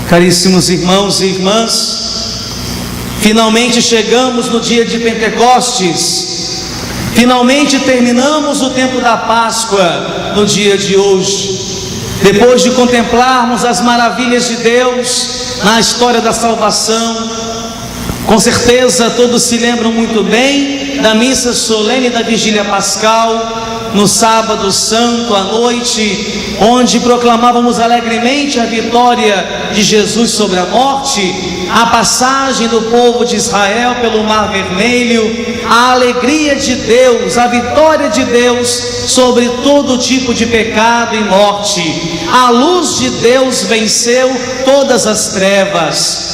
Caríssimos irmãos e irmãs, finalmente chegamos no dia de Pentecostes, finalmente terminamos o tempo da Páscoa no dia de hoje. Depois de contemplarmos as maravilhas de Deus na história da salvação, com certeza todos se lembram muito bem da missa solene da Vigília Pascal, no sábado santo à noite, onde proclamávamos alegremente a vitória de Jesus sobre a morte, a passagem do povo de Israel pelo Mar Vermelho, a alegria de Deus, a vitória de Deus sobre todo tipo de pecado e morte. A luz de Deus venceu todas as trevas.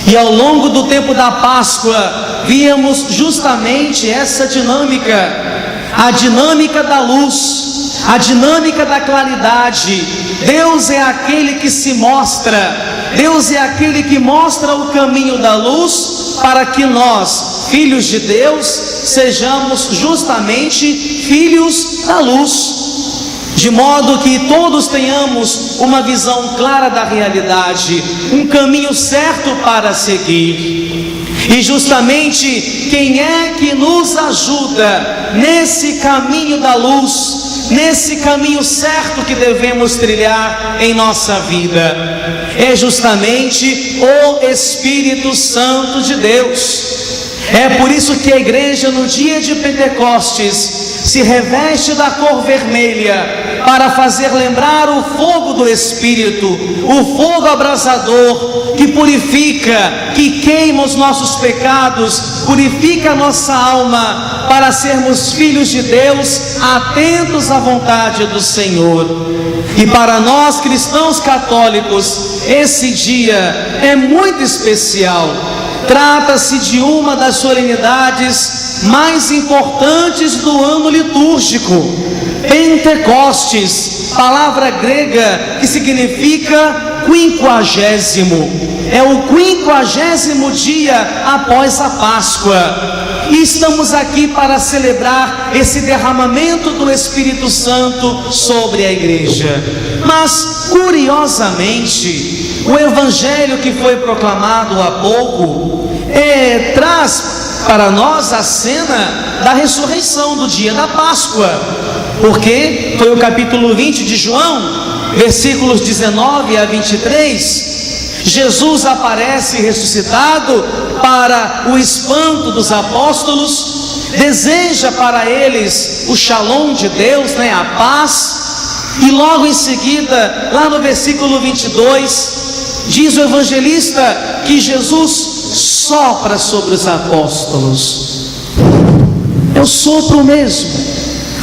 E ao longo do tempo da Páscoa, víamos justamente essa dinâmica, a dinâmica da luz, a dinâmica da claridade. Deus é aquele que se mostra, Deus é aquele que mostra o caminho da luz, para que nós, filhos de Deus, sejamos justamente filhos da luz, de modo que todos tenhamos uma visão clara da realidade, um caminho certo para seguir. E justamente quem é que nos ajuda nesse caminho da luz, nesse caminho certo que devemos trilhar em nossa vida? É justamente o Espírito Santo de Deus. É por isso que a igreja no dia de Pentecostes se reveste da cor vermelha, para fazer lembrar o fogo do Espírito, o fogo abrasador que purifica, que queima os nossos pecados, purifica a nossa alma, para sermos filhos de Deus, atentos à vontade do Senhor. E para nós cristãos católicos, esse dia é muito especial. Trata-se de uma das solenidades mais importantes do ano litúrgico. Pentecostes, palavra grega que significa 50º. É o 50º dia após a Páscoa. E estamos aqui para celebrar esse derramamento do Espírito Santo sobre a igreja. Mas, curiosamente, o evangelho que foi proclamado há pouco traz para nós a cena da ressurreição do dia da Páscoa, porque foi o capítulo 20 de João, versículos 19 a 23. Jesus aparece ressuscitado para o espanto dos apóstolos, deseja para eles o shalom de Deus, a paz. E logo em seguida, lá no versículo 22, diz o evangelista que Jesus sopra sobre os apóstolos. É o sopro mesmo.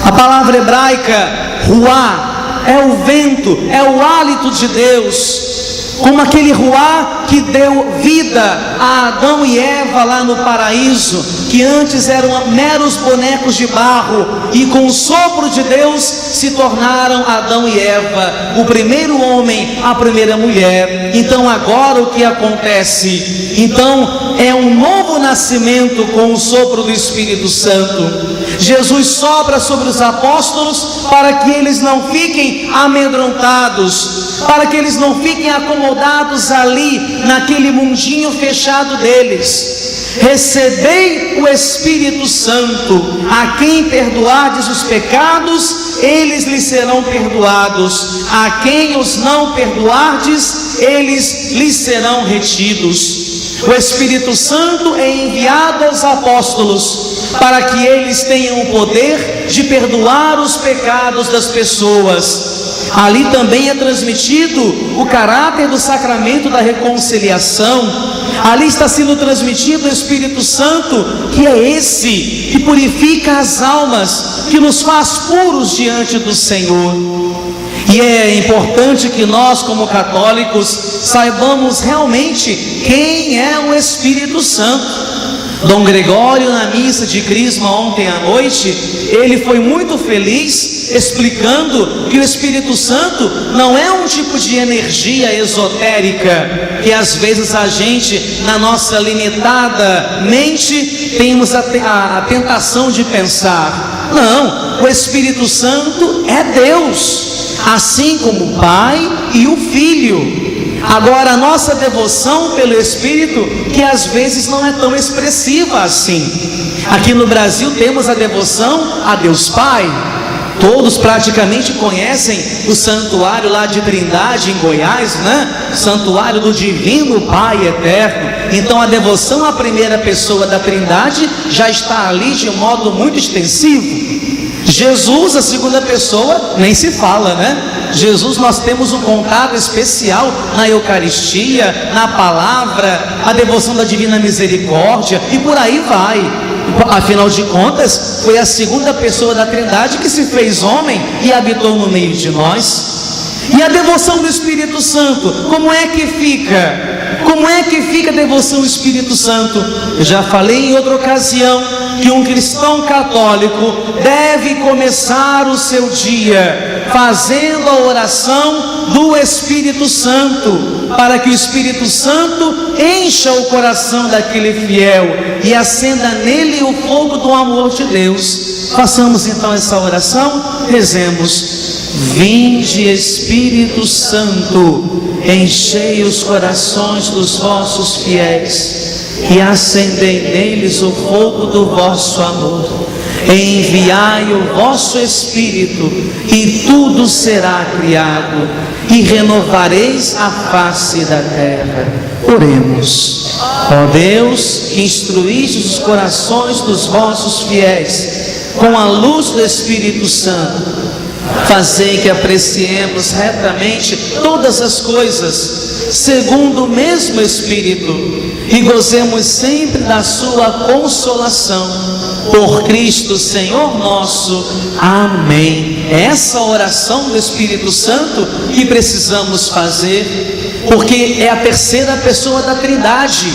A palavra hebraica ruá é o vento, é o hálito de Deus, como aquele ruá que deu vida a Adão e Eva lá no paraíso, que antes eram meros bonecos de barro, e com o sopro de Deus se tornaram Adão e Eva, o primeiro homem, a primeira mulher. Então agora o que acontece? Então é um novo nascimento com o sopro do Espírito Santo. Jesus sopra sobre os apóstolos para que eles não fiquem amedrontados, para que eles não fiquem acomodados ali naquele mundinho fechado deles. Recebei o Espírito Santo. A quem perdoardes os pecados, eles lhes serão perdoados. A quem os não perdoardes, eles lhes serão retidos. O Espírito Santo é enviado aos apóstolos para que eles tenham o poder de perdoar os pecados das pessoas. Ali também é transmitido o caráter do sacramento da reconciliação. Ali está sendo transmitido o Espírito Santo, que é esse que purifica as almas, que nos faz puros diante do Senhor. E é importante que nós, como católicos, saibamos realmente quem é o Espírito Santo. Dom Gregório, na missa de Crisma ontem à noite, ele foi muito feliz explicando que o Espírito Santo não é um tipo de energia esotérica que às vezes a gente, na nossa limitada mente, temos a tentação de pensar. Não, o Espírito Santo é Deus, assim como o Pai e o Filho. Agora, a nossa devoção pelo Espírito, que às vezes não é tão expressiva assim. Aqui no Brasil temos a devoção a Deus Pai. Todos praticamente conhecem o santuário lá de Trindade, em Goiás, né? Santuário do Divino Pai Eterno. Então a devoção à primeira pessoa da Trindade já está ali de modo muito extensivo. Jesus, a segunda pessoa, nem se fala, né? Jesus, nós temos um contato especial na Eucaristia, na palavra, a devoção da Divina Misericórdia, e por aí vai. Afinal de contas, foi a segunda pessoa da Trindade que se fez homem e habitou no meio de nós. E a devoção do Espírito Santo, como é que fica? Como é que fica a devoção ao Espírito Santo? Eu já falei em outra ocasião que um cristão católico deve começar o seu dia fazendo a oração do Espírito Santo, para que o Espírito Santo encha o coração daquele fiel e acenda nele o fogo do amor de Deus. Façamos então essa oração, rezemos. Vinde, Espírito Santo, enchei os corações dos vossos fiéis e acendei neles o fogo do vosso amor. Enviai o vosso Espírito e tudo será criado e renovareis a face da terra. Oremos. Ó Deus, que instruíste os corações dos vossos fiéis com a luz do Espírito Santo, fazei que apreciemos retamente todas as coisas segundo o mesmo Espírito e gozemos sempre da sua consolação. Por Cristo Senhor nosso. Amém. Essa oração do Espírito Santo que precisamos fazer, porque é a terceira pessoa da Trindade.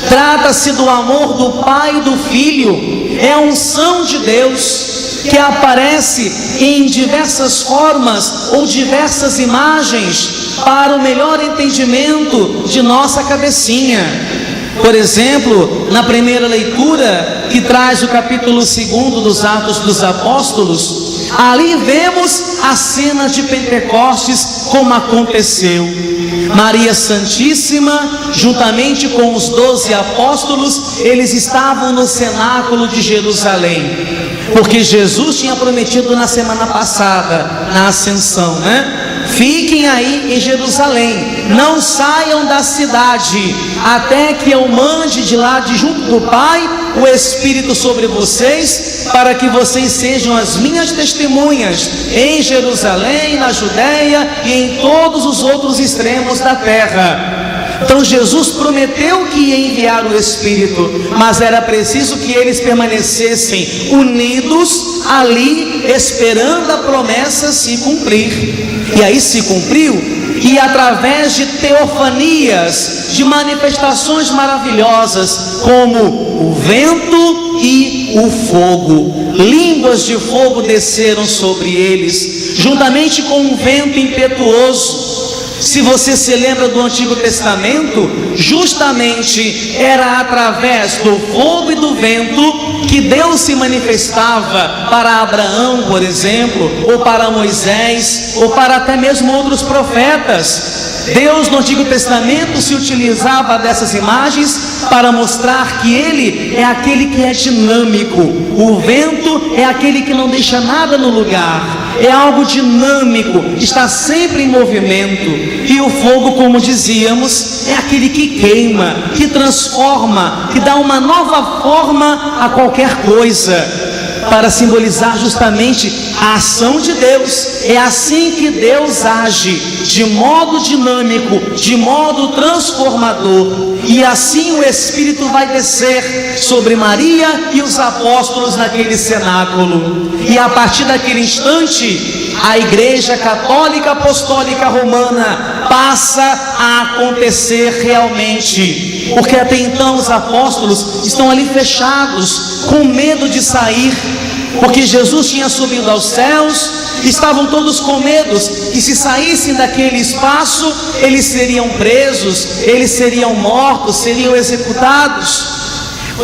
Trata-se do amor do Pai e do Filho. É a unção de Deus que aparece em diversas formas ou diversas imagens para o melhor entendimento de nossa cabecinha. Por exemplo, na primeira leitura, que traz o capítulo 2 dos Atos dos Apóstolos, ali vemos a cena de Pentecostes, como aconteceu. Maria Santíssima, juntamente com os 12 apóstolos, eles estavam no cenáculo de Jerusalém, porque Jesus tinha prometido na semana passada, na Ascensão, né? Fiquem aí em Jerusalém, não saiam da cidade, até que eu mande de lá, de junto do Pai, o Espírito sobre vocês, para que vocês sejam as minhas testemunhas em Jerusalém, na Judéia e em todos os outros extremos da terra. Então Jesus prometeu que ia enviar o Espírito, mas era preciso que eles permanecessem unidos ali, esperando a promessa se cumprir. E aí se cumpriu, e através de teofanias, de manifestações maravilhosas, como o vento e o fogo, línguas de fogo desceram sobre eles, juntamente com um vento impetuoso. Se você se lembra do Antigo Testamento, justamente era através do fogo e do vento que Deus se manifestava para Abraão, por exemplo, ou para Moisés, ou para até mesmo outros profetas. Deus no Antigo Testamento se utilizava dessas imagens para mostrar que Ele é aquele que é dinâmico. O vento é aquele que não deixa nada no lugar, é algo dinâmico, está sempre em movimento. E o fogo, como dizíamos, é aquele que queima, que transforma, que dá uma nova forma a qualquer coisa, para simbolizar justamente a ação de Deus. É assim que Deus age, de modo dinâmico, de modo transformador. E assim o Espírito vai descer sobre Maria e os apóstolos naquele cenáculo. E a partir daquele instante, a Igreja Católica Apostólica Romana passa a acontecer realmente, porque até então os apóstolos estão ali fechados, com medo de sair, porque Jesus tinha subido aos céus, estavam todos com medo que se saíssem daquele espaço, eles seriam presos, eles seriam mortos, seriam executados.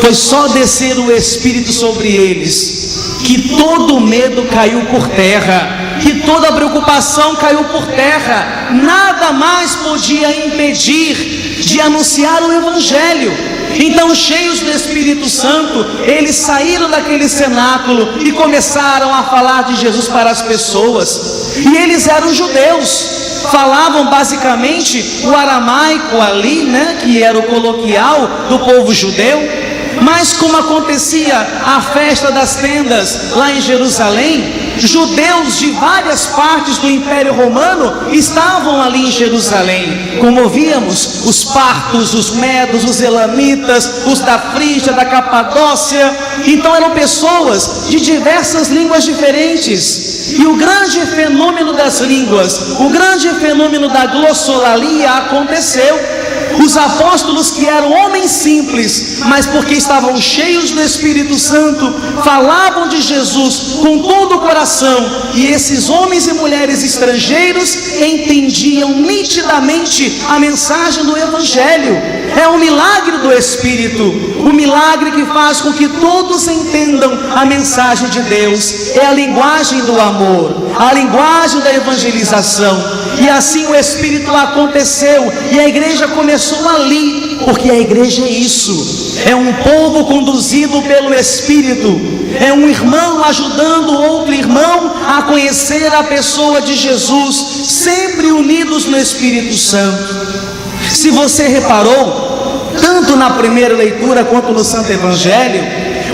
Foi só descer o Espírito sobre eles, que todo medo caiu por terra, que toda preocupação caiu por terra. Nada mais podia impedir de anunciar o Evangelho. Então, cheios do Espírito Santo, eles saíram daquele cenáculo e começaram a falar de Jesus para as pessoas. E eles eram judeus, falavam basicamente o aramaico ali, né, que era o coloquial do povo judeu. Mas como acontecia a festa das tendas lá em Jerusalém, judeus de várias partes do Império Romano estavam ali em Jerusalém. Como víamos, os partos, os medos, os elamitas, os da Frígia, da Capadócia. Então eram pessoas de diversas línguas diferentes. E o grande fenômeno das línguas, o grande fenômeno da glossolalia aconteceu. Os apóstolos, que eram homens simples, mas porque estavam cheios do Espírito Santo, falavam de Jesus com todo o coração, e esses homens e mulheres estrangeiros entendiam nitidamente a mensagem do Evangelho. É um milagre do Espírito, o milagre que faz com que todos entendam a mensagem de Deus. É a linguagem do amor, a linguagem da evangelização. E assim o Espírito aconteceu, e a igreja começou ali, porque a igreja é isso, é um povo conduzido pelo Espírito, é um irmão ajudando outro irmão a conhecer a pessoa de Jesus, sempre unidos no Espírito Santo. Se você reparou, tanto na primeira leitura quanto no Santo Evangelho,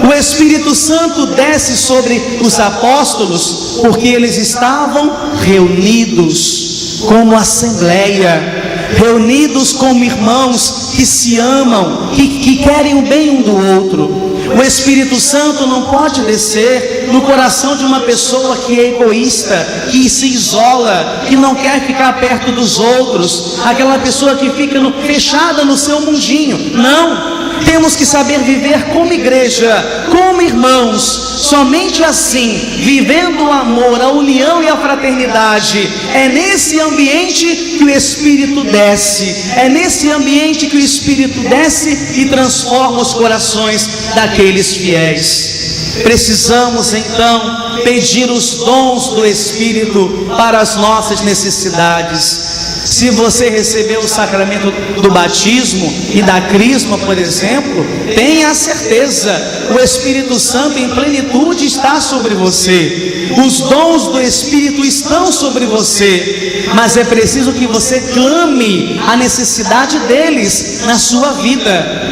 o Espírito Santo desce sobre os apóstolos, porque eles estavam reunidos como assembleia, reunidos como irmãos que se amam, que querem o bem um do outro. O Espírito Santo não pode descer no coração de uma pessoa que é egoísta, que se isola, que não quer ficar perto dos outros, aquela pessoa que fica fechada no seu mundinho. Não! Temos que saber viver como igreja, como irmãos. Somente assim, vivendo o amor, a união e a fraternidade, é nesse ambiente que o Espírito desce. É nesse ambiente que o Espírito desce e transforma os corações daqueles fiéis. Precisamos então pedir os dons do Espírito para as nossas necessidades. Se você recebeu o sacramento do batismo e da crisma, por exemplo, tenha a certeza, o Espírito Santo em plenitude está sobre você. Os dons do Espírito estão sobre você, mas é preciso que você clame a necessidade deles na sua vida.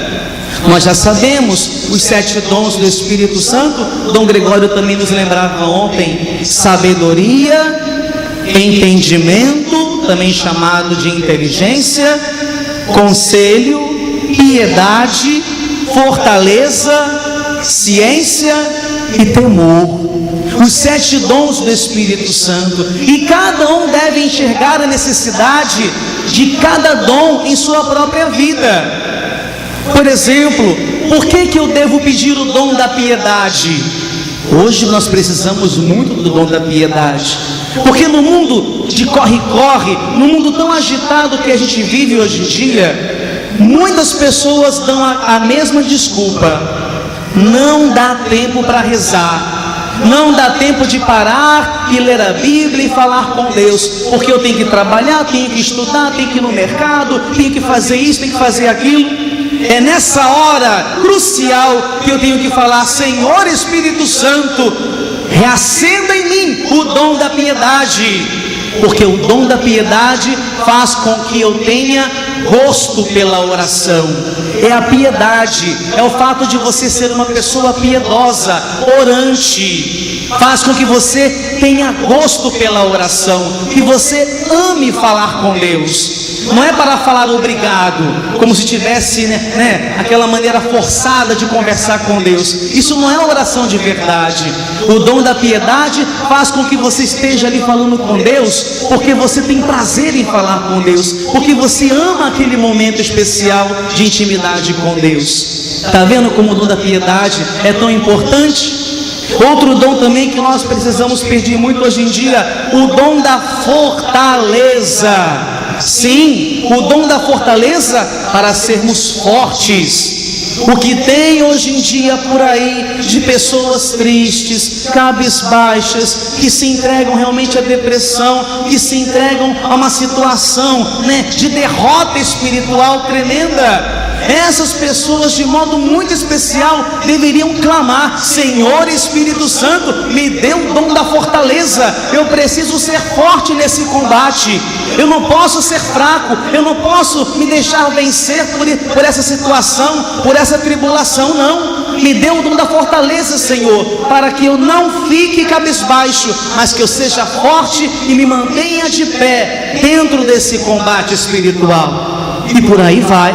Nós já sabemos os 7 dons do Espírito Santo. Dom Gregório também nos lembrava ontem: sabedoria, entendimento, também chamado de inteligência, conselho, piedade, fortaleza, ciência e temor. Os 7 dons do Espírito Santo, e cada um deve enxergar a necessidade de cada dom em sua própria vida. Por exemplo, por que eu devo pedir o dom da piedade? Hoje nós precisamos muito do dom da piedade, porque no mundo de corre-corre, no mundo tão agitado que a gente vive hoje em dia, muitas pessoas dão a mesma desculpa: não dá tempo para rezar, não dá tempo de parar e ler a Bíblia e falar com Deus, porque eu tenho que trabalhar, tenho que estudar, tenho que ir no mercado, tenho que fazer isso, tenho que fazer aquilo. É nessa hora crucial que eu tenho que falar: Senhor Espírito Santo, reacenda em mim o dom da piedade, porque o dom da piedade faz com que eu tenha gosto pela oração. É a piedade, é o fato de você ser uma pessoa piedosa, orante, faz com que você tenha gosto pela oração, que você ame falar com Deus. Não é para falar obrigado, como se tivesse aquela maneira forçada de conversar com Deus. Isso não é oração de verdade. O dom da piedade faz com que você esteja ali falando com Deus, porque você tem prazer em falar com Deus, porque você ama aquele momento especial de intimidade com Deus. Está vendo como o dom da piedade é tão importante? Outro dom também que nós precisamos pedir muito hoje em dia: o dom da fortaleza. Sim, o dom da fortaleza para sermos fortes. O que tem hoje em dia por aí de pessoas tristes, cabisbaixas, que se entregam realmente à depressão, que se entregam a uma situação, de derrota espiritual tremenda. Essas pessoas, de modo muito especial, deveriam clamar: Senhor Espírito Santo, me dê o dom da fortaleza. Eu preciso ser forte nesse combate. Eu não posso ser fraco. Eu não posso me deixar vencer por essa situação, por essa tribulação, não. Me dê o dom da fortaleza, Senhor, para que eu não fique cabisbaixo, mas que eu seja forte e me mantenha de pé dentro desse combate espiritual. E por aí vai.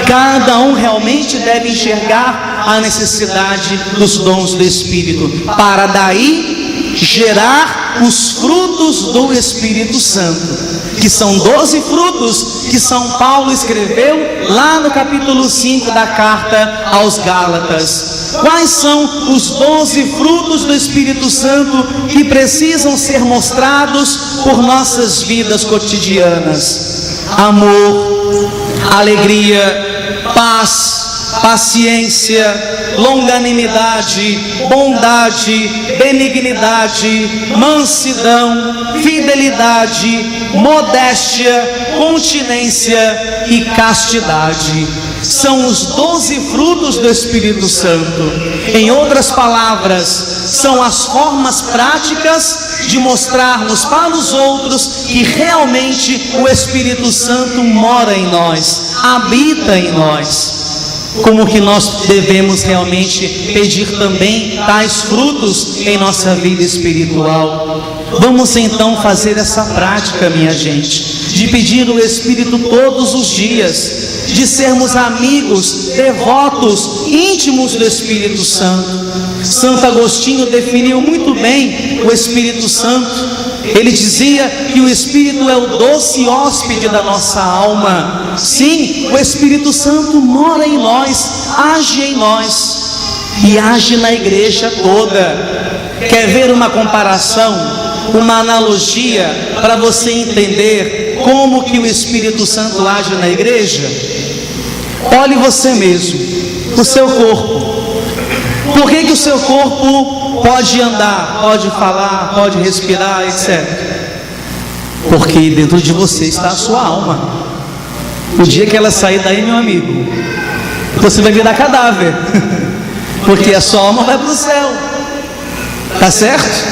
Cada um realmente deve enxergar a necessidade dos dons do Espírito, para daí gerar os frutos do Espírito Santo, que são 12 frutos que São Paulo escreveu lá no capítulo 5 da carta aos Gálatas. Quais são os 12 frutos do Espírito Santo que precisam ser mostrados por nossas vidas cotidianas? Amor, alegria, paz, paciência, longanimidade, bondade, benignidade, mansidão, fidelidade, modéstia, continência e castidade. São os 12 frutos do Espírito Santo. Em outras palavras, são as formas práticas de mostrarmos para os outros que realmente o Espírito Santo mora em nós, habita em nós. Como que nós devemos realmente pedir também tais frutos em nossa vida espiritual? Vamos então fazer essa prática, minha gente, de pedir o Espírito todos os dias, de sermos amigos, devotos, íntimos do Espírito Santo. Santo Agostinho definiu muito bem o Espírito Santo. Ele dizia que o Espírito é o doce hóspede da nossa alma. Sim, o Espírito Santo mora em nós, age em nós e age na igreja toda. Quer ver uma comparação, uma analogia para você entender como que o Espírito Santo age na igreja? Olhe você mesmo, o seu corpo. Por que o seu corpo pode andar, pode falar, pode respirar, etc? Porque dentro de você está a sua alma. O dia que ela sair daí, meu amigo, você vai virar cadáver, porque a sua alma vai para o céu. Tá certo?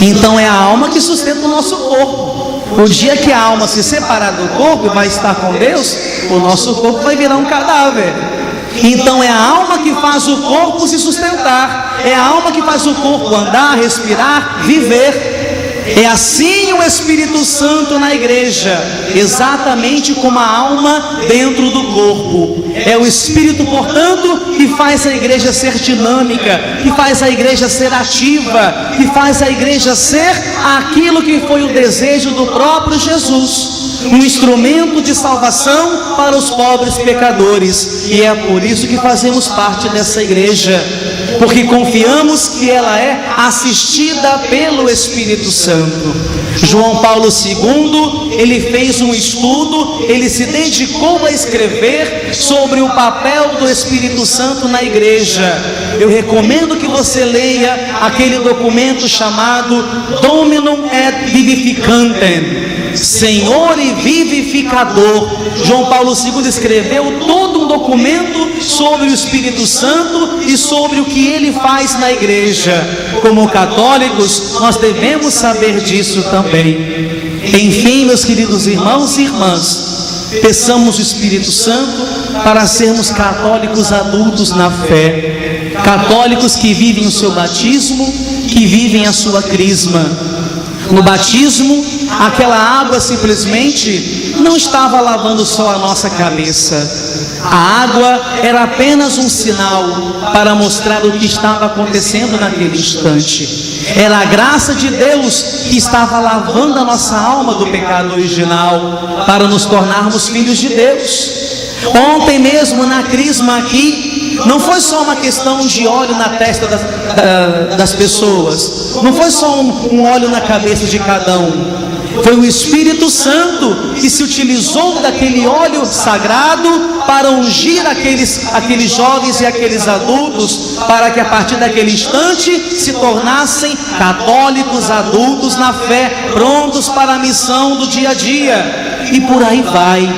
Então é a alma que sustenta o nosso corpo. O dia que a alma se separar do corpo e vai estar com Deus, o nosso corpo vai virar um cadáver. Então é a alma que faz o corpo se sustentar, é a alma que faz o corpo andar, respirar, viver. É assim o Espírito Santo na igreja, exatamente como a alma dentro do corpo. É o Espírito, portanto, que faz a igreja ser dinâmica, que faz a igreja ser ativa, que faz a igreja ser aquilo que foi o desejo do próprio Jesus, um instrumento de salvação para os pobres pecadores. E é por isso que fazemos parte dessa igreja, porque confiamos que ela é assistida pelo Espírito Santo. João Paulo II, ele fez um estudo, ele se dedicou a escrever sobre o papel do Espírito Santo na igreja. Eu recomendo que você leia aquele documento chamado Dominum et Vivificantem, Senhor e Vivificador. João Paulo II escreveu todo um documento sobre o Espírito Santo e sobre o que ele faz na igreja. Como católicos, nós devemos saber disso também. Enfim, meus queridos irmãos e irmãs, peçamos o Espírito Santo para sermos católicos adultos na fé, católicos que vivem o seu batismo, que vivem a sua crisma. No batismo, aquela água simplesmente não estava lavando só a nossa cabeça. A água era apenas um sinal para mostrar o que estava acontecendo naquele instante. Era a graça de Deus que estava lavando a nossa alma do pecado original para nos tornarmos filhos de Deus. Ontem mesmo na crisma aqui, não foi só uma questão de óleo na testa das pessoas, não foi só um óleo na cabeça de cada um. Foi o Espírito Santo que se utilizou daquele óleo sagrado para ungir aqueles jovens e aqueles adultos, para que a partir daquele instante se tornassem católicos adultos na fé, prontos para a missão do dia a dia. E por aí vai.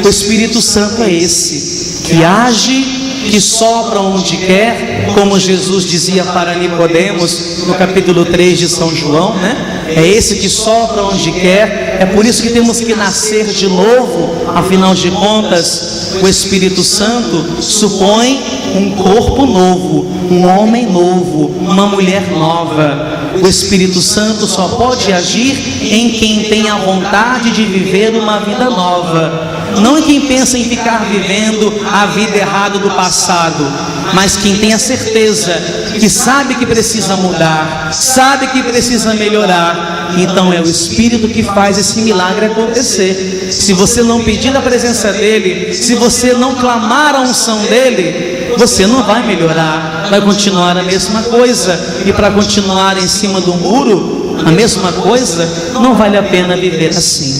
O Espírito Santo é esse, que age, que sopra onde quer, como Jesus dizia para Nicodemos no capítulo 3 de São João, né? É esse que sopra onde quer. É por isso que temos que nascer de novo. Afinal de contas, o Espírito Santo supõe um corpo novo, um homem novo, uma mulher nova. O Espírito Santo só pode agir em quem tem a vontade de viver uma vida nova, não em quem pensa em ficar vivendo a vida errada do passado, mas quem tem a certeza que sabe que precisa mudar, sabe que precisa melhorar. Então é o Espírito que faz esse milagre acontecer. Se você não pedir a presença dele, se você não clamar a unção dele, você não vai melhorar, vai continuar a mesma coisa. E para continuar em cima do muro, a mesma coisa, não vale a pena viver assim.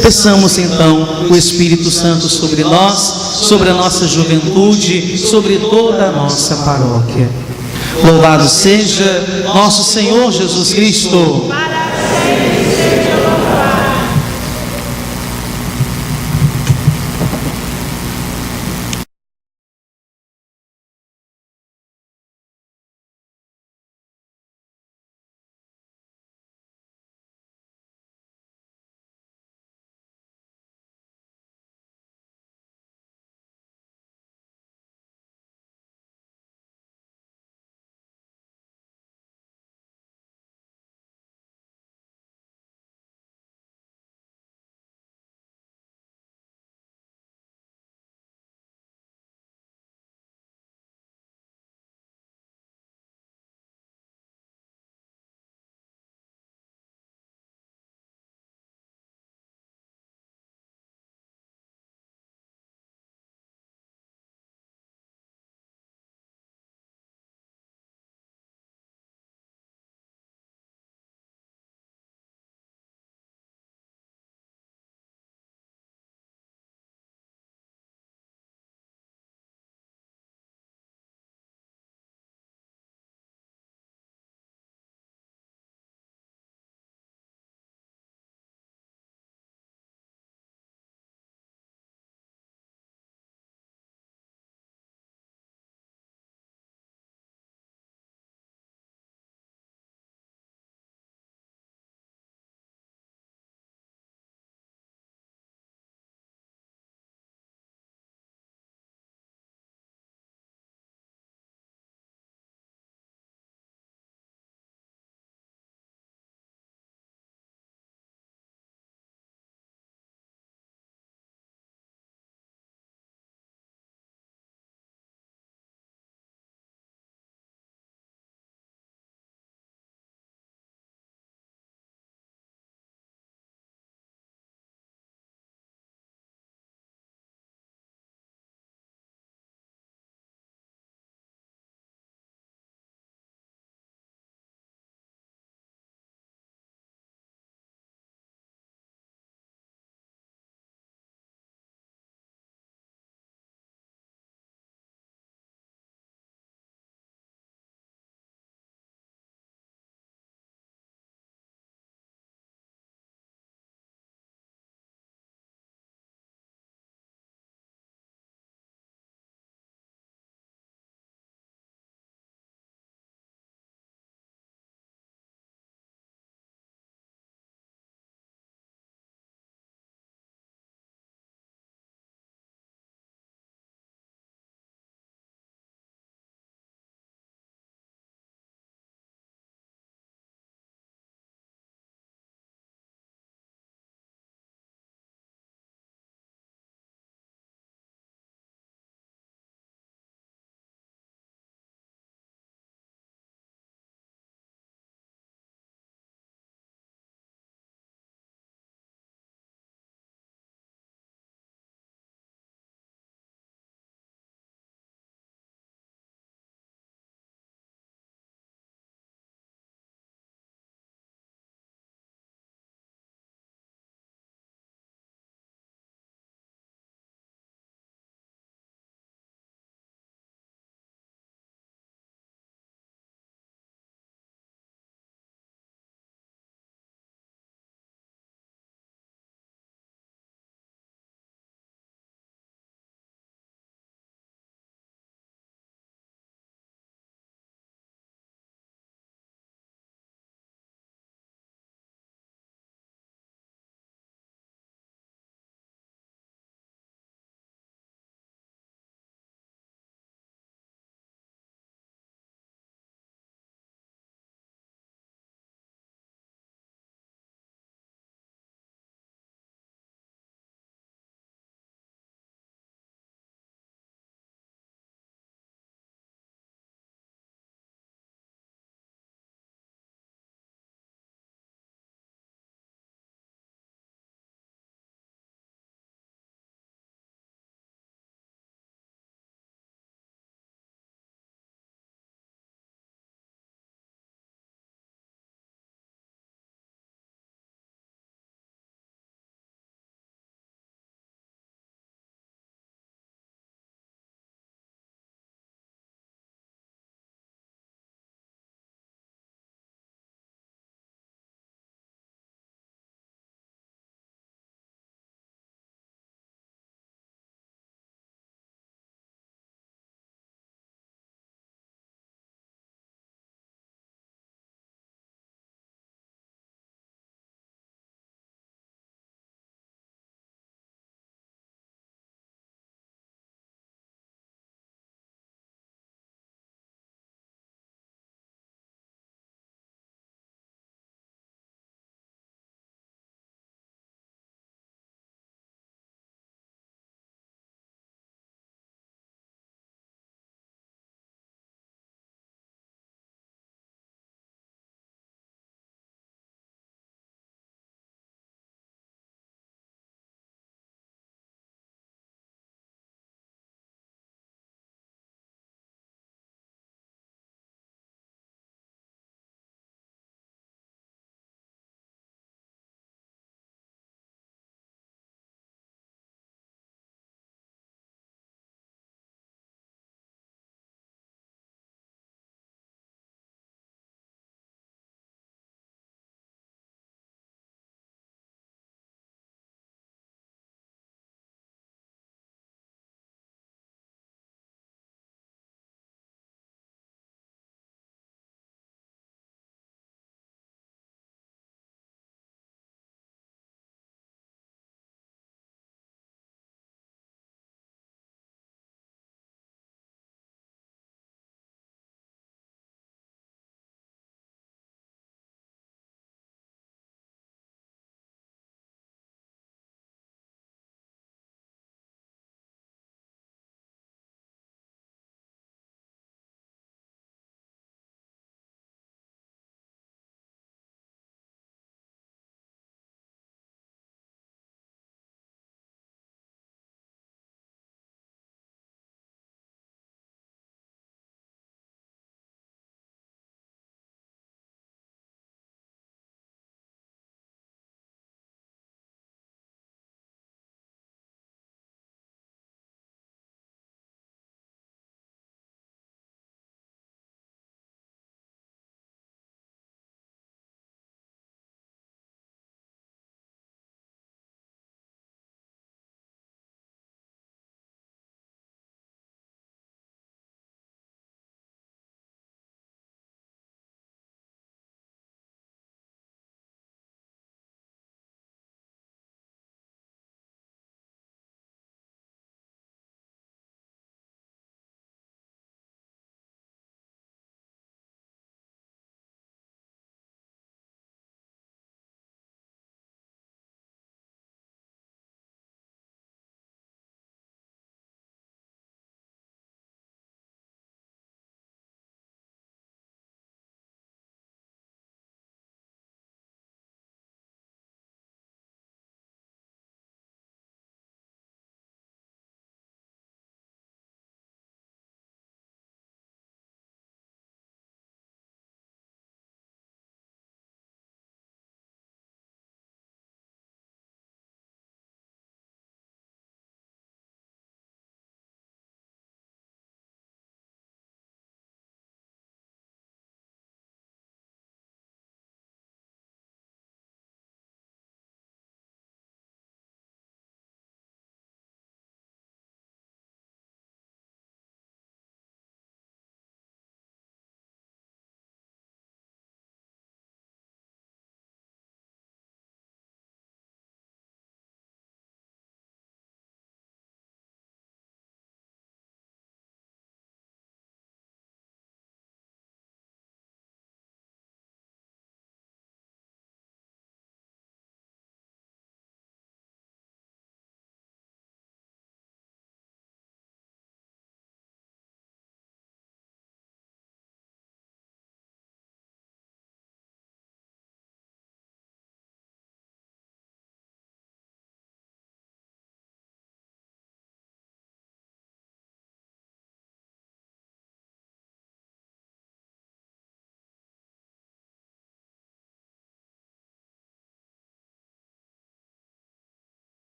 Peçamos então o Espírito Santo sobre nós, sobre a nossa juventude, sobre toda a nossa paróquia. Louvado seja nosso Senhor Jesus Cristo.